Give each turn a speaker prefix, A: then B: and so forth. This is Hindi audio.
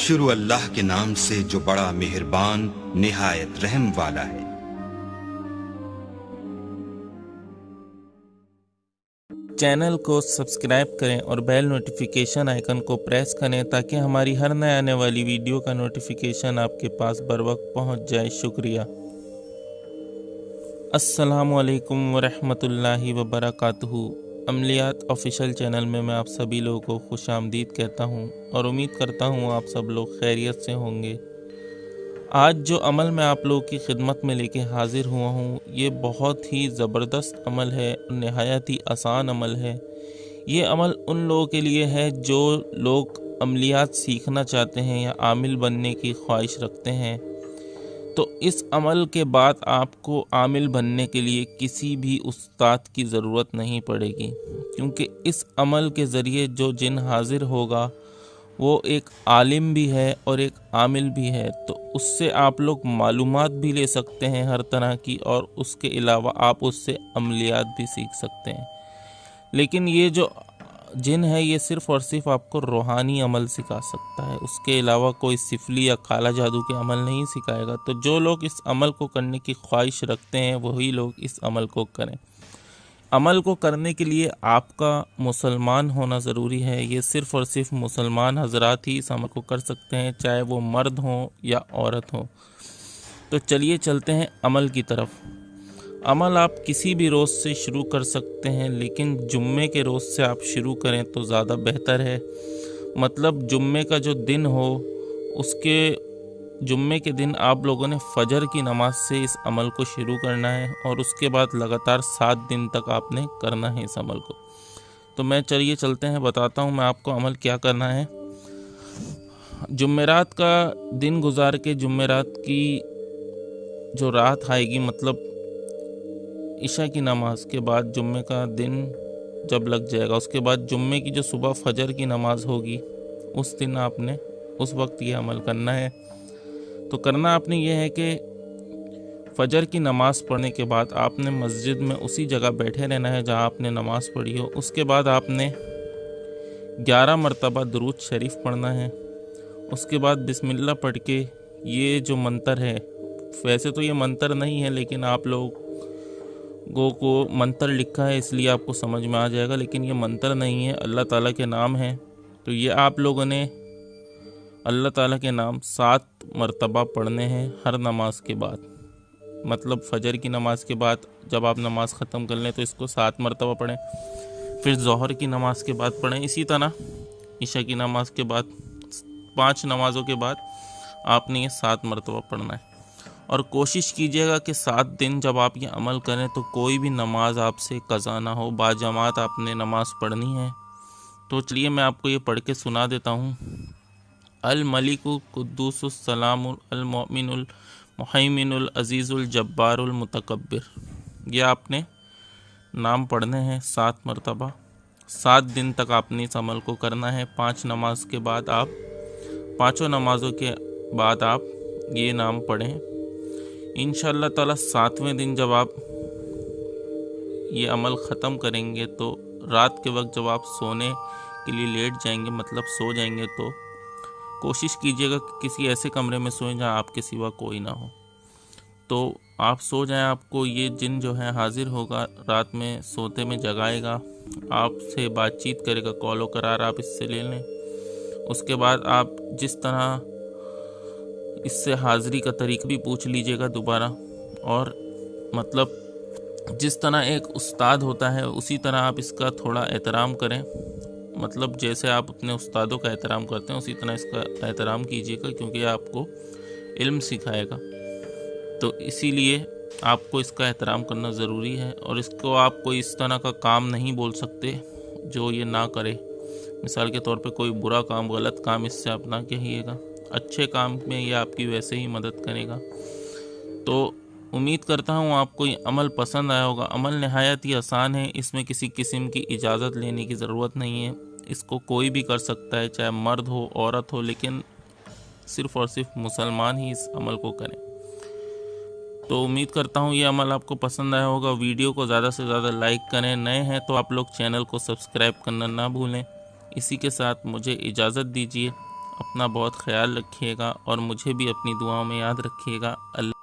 A: शुरू अल्लाह के नाम से जो बड़ा मेहरबान निहायत रहम वाला है।
B: चैनल को सब्सक्राइब करें और बेल नोटिफिकेशन आइकन को प्रेस करें ताकि हमारी हर नए आने वाली वीडियो का नोटिफिकेशन आपके पास बर वक्त पहुँच जाए। शुक्रिया। अस्सलामुअलैकुम वरहमतुल्लाहि वबरकातुहू। अमलियात ऑफिशियल चैनल में मैं आप सभी लोगों को खुश आमदीद कहता हूँ और उम्मीद करता हूँ आप सब लोग खैरियत से होंगे। आज जो अमल मैं आप लोगों की खिदमत में लेके हाजिर हुआ हूँ ये बहुत ही ज़बरदस्त अमल है, नहायत ही आसान अमल है। ये अमल उन लोगों के लिए है जो लोग अमलियात सीखना चाहते हैं या आमिल बनने की ख्वाहिश रखते हैं। तो इस अमल के बाद आपको आमिल बनने के लिए किसी भी उस्ताद की ज़रूरत नहीं पड़ेगी, क्योंकि इस अमल के ज़रिए जो जिन हाजिर होगा वो एक आलिम भी है और एक आमिल भी है। तो उससे आप लोग मालूमात भी ले सकते हैं हर तरह की, और उसके अलावा आप उससे अमलियात भी सीख सकते हैं। लेकिन ये जो जिन है ये सिर्फ़ और सिर्फ आपको रूहानी अमल सिखा सकता है, उसके अलावा कोई सिफली या काला जादू के अमल नहीं सिखाएगा। तो जो लोग इस अमल को करने की ख्वाहिश रखते हैं वही लोग इस अमल को करें। अमल को करने के लिए आपका मुसलमान होना ज़रूरी है। ये सिर्फ़ और सिर्फ मुसलमान हजरात ही इस अमल को कर सकते हैं, चाहे वो मर्द हों या औरत हो। तो चलिए चलते हैं अमल की तरफ। अमल आप किसी भी रोज़ से शुरू कर सकते हैं, लेकिन जुम्मे के रोज़ से आप शुरू करें तो ज़्यादा बेहतर है। मतलब जुम्मे का जो दिन हो उसके जुम्मे के दिन आप लोगों ने फ़जर की नमाज से इस अमल को शुरू करना है और उसके बाद लगातार 7 दिन तक आपने करना है इस अमल को। तो मैं चलिए चलते हैं, बताता हूँ मैं आपको अमल क्या करना है। जुम्मेरात का दिन गुजार के जुम्मेरात की जो रात आएगी, मतलब इशा की नमाज के बाद जुम्मे का दिन जब लग जाएगा, उसके बाद जुम्मे की जो सुबह फ़जर की नमाज होगी उस दिन आपने उस वक्त ये अमल करना है। तो करना आपने ये है कि फ़जर की नमाज़ पढ़ने के बाद आपने मस्जिद में उसी जगह बैठे रहना है जहाँ आपने नमाज़ पढ़ी हो। उसके बाद आपने 11 मरतबा दुरूद शरीफ पढ़ना है। उसके बाद बिस्मिल्लाह पढ़ के ये जो मंतर है, वैसे तो ये मंतर नहीं है लेकिन आप लोगों को मंतर लिखा है इसलिए आपको समझ में आ जाएगा, लेकिन ये मंतर नहीं है, अल्लाह ताला के नाम है। तो ये आप लोगों ने अल्लाह ताला के नाम 7 मरतबा पढ़ने हैं हर नमाज के बाद। मतलब फ़जर की नमाज़ के बाद जब आप नमाज़ ख़त्म कर लें तो इसको 7 मरतबा पढ़ें, फिर ज़ोहर की नमाज़ के बाद पढ़ें, इसी तरह ईशा की नमाज़ के बाद 5 नमाज़ों के बाद आपने ये 7 मरतबा पढ़ना है। और कोशिश कीजिएगा कि 7 दिन जब आप ये अमल करें तो कोई भी नमाज आपसे कज़ा ना हो, बाजमात आपने नमाज़ पढ़नी है। तो चलिए मैं आपको ये पढ़ के सुना देता हूँ। अल मलिकुल कुद्दूसुस सलामुल अल मोमिनुल मुहैमिनुल अज़ीज़ुल जब्बारुल मुतकब्बिर। ये आपने नाम पढ़ने हैं 7 मरतबा। 7 दिन तक आपने इस अमल को करना है। 5 नमाज के बाद आप पाँचों नमाज़ों के बाद आप ये नाम पढ़ें। इंशाअल्लाह ताला 7वें दिन जब आप ये अमल ख़त्म करेंगे तो रात के वक्त जब आप सोने के लिए लेट जाएंगे, मतलब सो जाएंगे, तो कोशिश कीजिएगा कि किसी ऐसे कमरे में सोएं जहाँ आपके सिवा कोई ना हो। तो आप सो जाएं, आपको ये जिन जो है हाजिर होगा, रात में सोते में जगाएगा, आपसे बातचीत करेगा, कॉल व करार आप इससे ले लें। उसके बाद आप जिस तरह इससे हाज़िरी का तरीका भी पूछ लीजिएगा दोबारा, और मतलब जिस तरह एक उस्ताद होता है उसी तरह आप इसका थोड़ा एहतराम करें। मतलब जैसे आप अपने उस्तादों का एहतराम करते हैं उसी तरह इसका एहतराम कीजिएगा, क्योंकि आपको इल्म सिखाएगा। तो इसीलिए आपको इसका एहतराम करना ज़रूरी है। और इसको आप कोई इस तरह का काम नहीं बोल सकते जो ये ना करे। मिसाल के तौर पे कोई बुरा काम, गलत काम इससे आप ना कहिएगा। अच्छे काम में ये आपकी वैसे ही मदद करेगा। तो उम्मीद करता हूँ आपको ये अमल पसंद आया होगा। अमल नहायत ही आसान है, इसमें किसी किस्म की इजाज़त लेने की ज़रूरत नहीं है। इसको कोई भी कर सकता है, चाहे मर्द हो औरत हो, लेकिन सिर्फ़ और सिर्फ मुसलमान ही इस अमल को करें। तो उम्मीद करता हूँ ये अमल आपको पसंद आया होगा। वीडियो को ज़्यादा से ज़्यादा लाइक करें, नए हैं तो आप लोग चैनल को सब्सक्राइब करना ना भूलें। इसी के साथ मुझे इजाज़त दीजिए। अपना बहुत ख्याल रखिएगा और मुझे भी अपनी दुआओं में याद रखिएगा। अल्लाह।